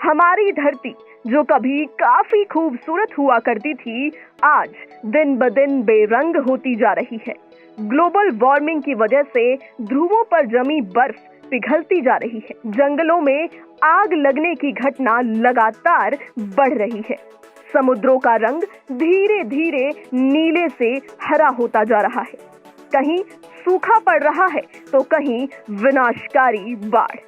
हमारी धरती जो कभी काफी खूबसूरत हुआ करती थी, आज दिन ब दिन बेरंग होती जा रही है। ग्लोबल वार्मिंग की वजह से ध्रुवों पर जमी बर्फ पिघलती जा रही है। जंगलों में आग लगने की घटना लगातार बढ़ रही है। समुद्रों का रंग धीरे धीरे नीले से हरा होता जा रहा है। कहीं सूखा पड़ रहा है तो कहीं विनाशकारी बाढ़।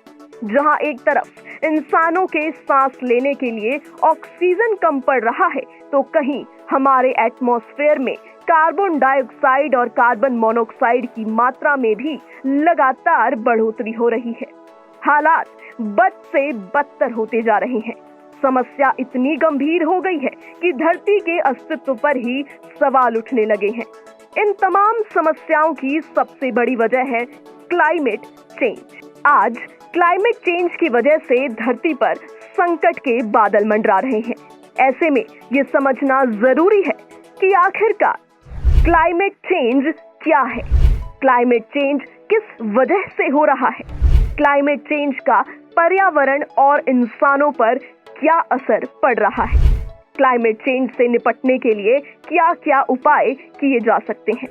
जहां एक तरफ इंसानों के सांस लेने के लिए ऑक्सीजन कम पड़ रहा है, तो कहीं हमारे एटमॉस्फेयर में कार्बन डाइऑक्साइड और कार्बन मोनोऑक्साइड की मात्रा में भी लगातार बढ़ोतरी हो रही है। हालात बद से बदतर होते जा रहे हैं। समस्या इतनी गंभीर हो गई है कि धरती के अस्तित्व पर ही सवाल उठने लगे हैं। इन तमाम समस्याओं की सबसे बड़ी वजह है क्लाइमेट चेंज। आज क्लाइमेट चेंज की वजह से धरती पर संकट के बादल मंडरा रहे हैं। ऐसे में ये समझना जरूरी है कि आखिरकार क्लाइमेट चेंज क्या है, क्लाइमेट चेंज किस वजह से हो रहा है, क्लाइमेट चेंज का पर्यावरण और इंसानों पर क्या असर पड़ रहा है, क्लाइमेट चेंज से निपटने के लिए क्या क्या उपाय किए जा सकते हैं।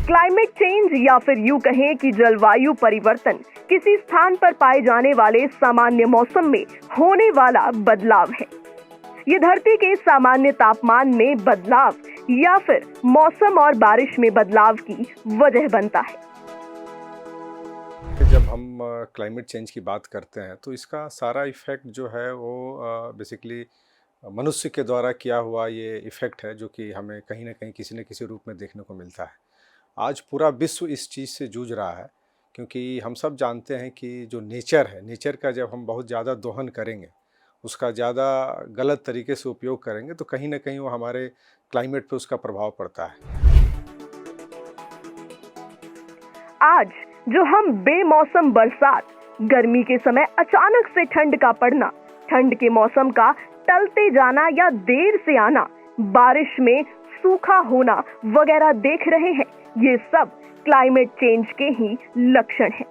क्लाइमेट चेंज या फिर यूं कहें कि जलवायु परिवर्तन किसी स्थान पर पाए जाने वाले सामान्य मौसम में होने वाला बदलाव है। ये धरती के सामान्य तापमान में बदलाव या फिर मौसम और बारिश में बदलाव की वजह बनता है। जब हम क्लाइमेट चेंज की बात करते हैं तो इसका सारा इफ़ेक्ट जो है वो बेसिकली मनुष्य के द्वारा किया हुआ ये इफ़ेक्ट है, जो कि हमें कहीं ना कहीं किसी न किसी रूप में देखने को मिलता है। आज पूरा विश्व इस चीज़ से जूझ रहा है, क्योंकि हम सब जानते हैं कि जो नेचर है, नेचर का जब हम बहुत ज़्यादा दोहन करेंगे, उसका ज़्यादा गलत तरीके से उपयोग करेंगे, तो कहीं ना कहीं वो हमारे क्लाइमेट पे उसका प्रभाव पड़ता है। आज जो हम बेमौसम बरसात, गर्मी के समय अचानक से ठंड का पड़ना, ठंड के मौसम का टलते जाना या देर से आना, बारिश में सूखा होना वगैरह देख रहे हैं, ये सब क्लाइमेट चेंज के ही लक्षण हैं।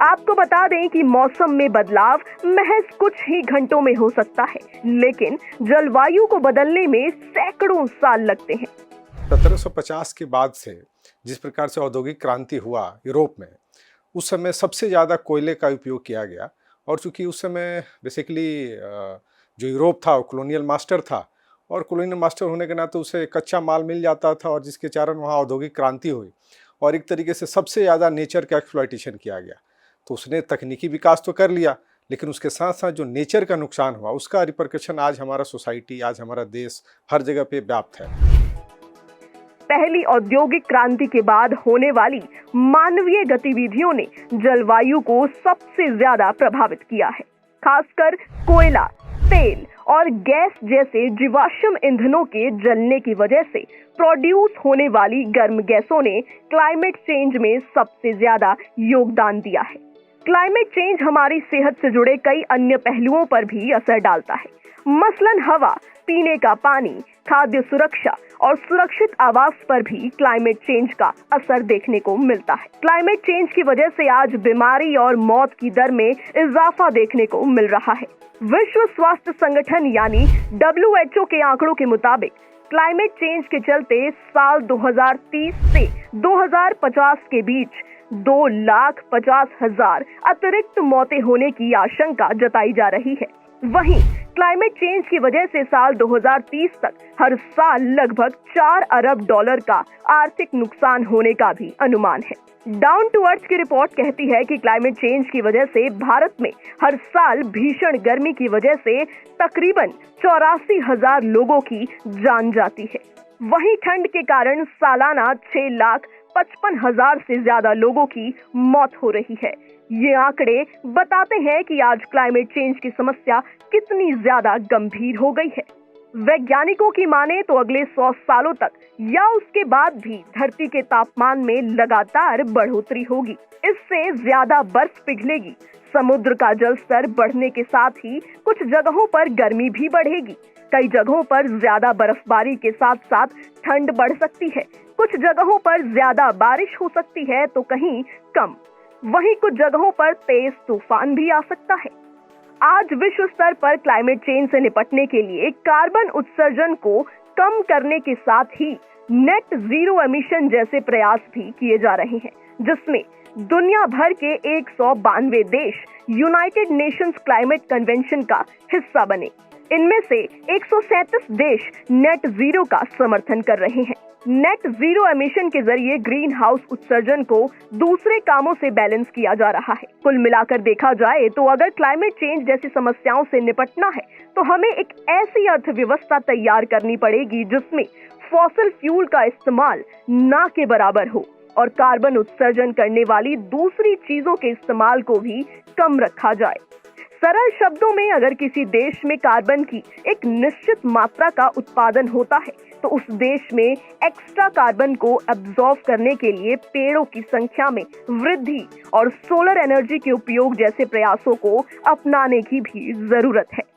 आपको बता दें कि मौसम में बदलाव महज कुछ ही घंटों में हो सकता है, लेकिन जलवायु को बदलने में सैकड़ों साल लगते हैं। 1750 के बाद से जिस प्रकार से औद्योगिक क्रांति हुआ यूरोप में, उस समय सबसे ज़्यादा कोयले का उपयोग किया गया। और चूँकि उस समय बेसिकली जो यूरोप था वो कॉलोनियल मास्टर था, और कॉलोनियल मास्टर होने के नाते उसे कच्चा माल मिल जाता था, और जिसके कारण वहाँ औद्योगिक क्रांति हुई और एक तरीके से सबसे ज़्यादा नेचर का एक्सप्लॉयटेशन किया गया। तो उसने तकनीकी विकास तो कर लिया, लेकिन उसके साथ साथ जो नेचर का नुकसान हुआ उसका रिपरकशन आज हमारा सोसाइटी, आज हमारा देश हर जगह पे व्याप्त है। पहली औद्योगिक क्रांति के बाद होने वाली मानवीय गतिविधियों ने जलवायु को सबसे ज्यादा प्रभावित किया है। खासकर कोयला, तेल और गैस जैसे जीवाश्म ईंधनों के जलने की वजह से प्रोड्यूस होने वाली गर्म गैसों ने क्लाइमेट चेंज में सबसे ज्यादा योगदान दिया है। क्लाइमेट चेंज हमारी सेहत से जुड़े कई अन्य पहलुओं पर भी असर डालता है। मसलन हवा, पीने का पानी, खाद्य सुरक्षा और सुरक्षित आवास पर भी क्लाइमेट चेंज का असर देखने को मिलता है। क्लाइमेट चेंज की वजह से आज बीमारी और मौत की दर में इजाफा देखने को मिल रहा है। विश्व स्वास्थ्य संगठन यानी WHO के आंकड़ों के मुताबिक क्लाइमेट चेंज के चलते साल 2030 से 2050 के बीच 2,50,000 अतिरिक्त मौतें होने की आशंका जताई जा रही है। वहीं क्लाइमेट चेंज की वजह से साल 2030 तक हर साल लगभग $4 अरब का आर्थिक नुकसान होने का भी अनुमान है। डाउन टू अर्थ की रिपोर्ट कहती है कि क्लाइमेट चेंज की वजह से भारत में हर साल भीषण गर्मी की वजह से तकरीबन 84,000 लोगों की जान जाती है। वहीं ठंड के कारण सालाना 6,55,000 से ज्यादा लोगों की मौत हो रही है। ये आंकड़े बताते हैं कि आज क्लाइमेट चेंज की समस्या कितनी ज्यादा गंभीर हो गई है। वैज्ञानिकों की माने तो अगले 100 सालों तक या उसके बाद भी धरती के तापमान में लगातार बढ़ोतरी होगी। इससे ज्यादा बर्फ पिघलेगी, समुद्र का जल स्तर बढ़ने के साथ ही कुछ जगहों पर गर्मी भी बढ़ेगी। कई जगहों पर ज्यादा बर्फबारी के साथ साथ ठंड बढ़ सकती है। कुछ जगहों पर ज्यादा बारिश हो सकती है तो कहीं कम। वहीं कुछ जगहों पर तेज तूफान भी आ सकता है। आज विश्व स्तर पर क्लाइमेट चेंज से निपटने के लिए कार्बन उत्सर्जन को कम करने के साथ ही नेट जीरो एमिशन जैसे प्रयास भी किए जा रहे हैं, जिसमें दुनिया भर के 192 देश यूनाइटेड नेशंस क्लाइमेट कन्वेंशन का हिस्सा बने। इनमें से 137 देश नेट जीरो का समर्थन कर रहे हैं। नेट जीरो एमिशन के जरिए ग्रीन हाउस उत्सर्जन को दूसरे कामों से बैलेंस किया जा रहा है। कुल मिलाकर देखा जाए तो अगर क्लाइमेट चेंज जैसी समस्याओं से निपटना है तो हमें एक ऐसी अर्थव्यवस्था तैयार करनी पड़ेगी जिसमें फॉसिल फ्यूल का इस्तेमाल ना के बराबर हो और कार्बन उत्सर्जन करने वाली दूसरी चीजों के इस्तेमाल को भी कम रखा जाए। सरल शब्दों में अगर किसी देश में कार्बन की एक निश्चित मात्रा का उत्पादन होता है तो उस देश में एक्स्ट्रा कार्बन को एब्जॉर्ब करने के लिए पेड़ों की संख्या में वृद्धि और सोलर एनर्जी के उपयोग जैसे प्रयासों को अपनाने की भी जरूरत है।